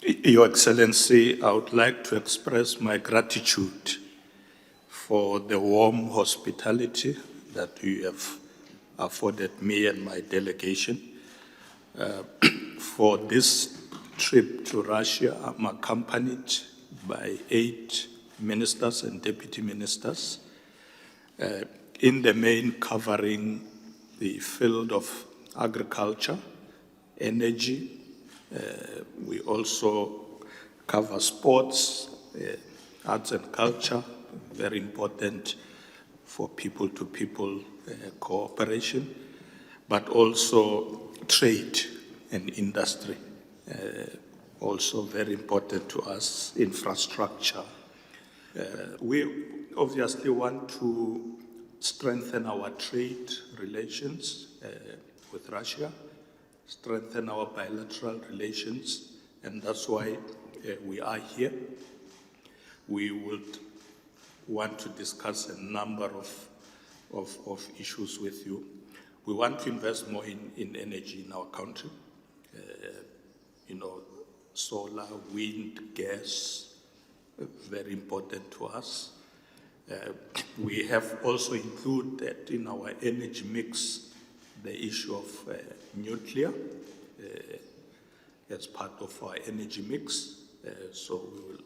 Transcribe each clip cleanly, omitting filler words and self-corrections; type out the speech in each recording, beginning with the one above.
Your Excellency, I would like to express my gratitude for the warm hospitality that you have afforded me and my delegation. For this trip to Russia, I'm accompanied by 8 ministers and deputy ministers, in the main covering the field of agriculture, energy. We also cover sports, arts and culture, very important for people-to-people cooperation, but also trade and industry, also very important to us, infrastructure. We obviously want to strengthen our trade relations with Russia, strengthen our bilateral relations, and that's why we are here. We would want to discuss a number of issues with you. We want to invest more in energy in our country. Solar, wind, gas, very important to us. We have also included in our energy mix the issue of nuclear as part of our energy mix. So we will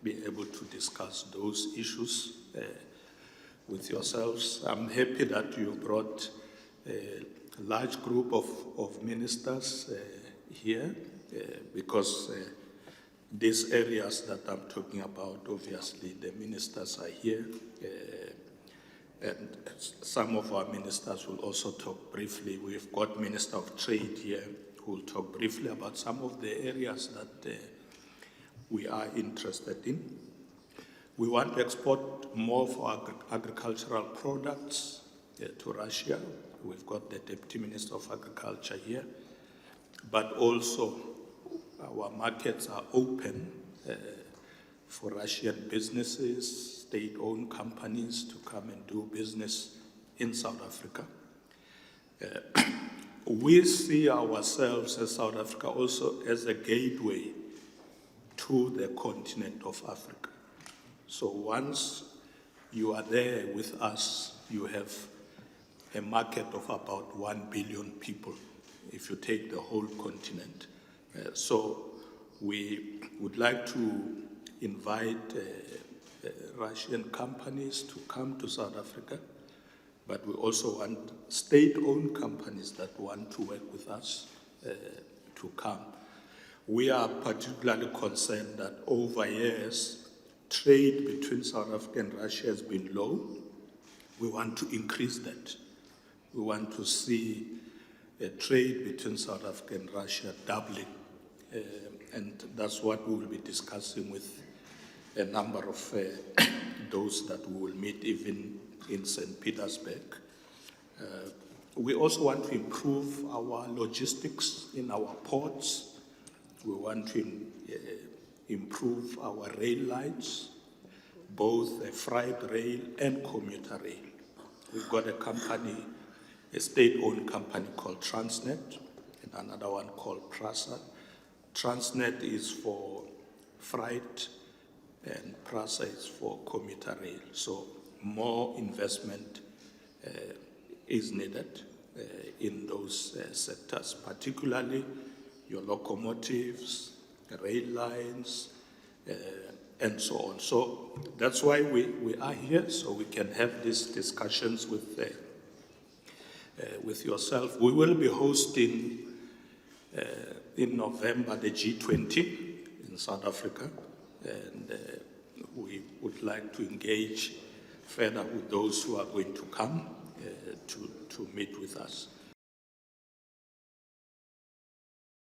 be able to discuss those issues with yourselves. I'm happy that you brought a large group of ministers here because these areas that I'm talking about, obviously the ministers are here, and some of our ministers will also talk briefly. We've got Minister of Trade here who will talk briefly about some of the areas that we are interested in. We want to export more of our agricultural products to Russia. We've got the Deputy Minister of Agriculture here, but also our markets are open for Russian businesses, state-owned companies to come and do business in South Africa. We see ourselves as South Africa also as a gateway to the continent of Africa. So once you are there with us, you have a market of about 1 billion people, if you take the whole continent. So we would like to invite Russian companies to come to South Africa, but we also want state-owned companies that want to work with us to come. We are particularly concerned that over years, trade between South Africa and Russia has been low. We want to increase that. We want to see a trade between South Africa and Russia doubling. And that's what we will be discussing with a number of those that we will meet even in St. Petersburg. We also want to improve our logistics in our ports. We want to improve our rail lines, both freight rail and commuter rail. We've got a company, a state-owned company called Transnet, and another one called Prasa. Transnet is for freight and Prasa is for commuter rail. So more investment is needed in those sectors, particularly your locomotives, rail lines, and so on. So that's why we are here, so we can have these discussions with yourself. We will be hosting in November the G20 in South Africa, and we would like to engage further with those who are going to come to meet with us.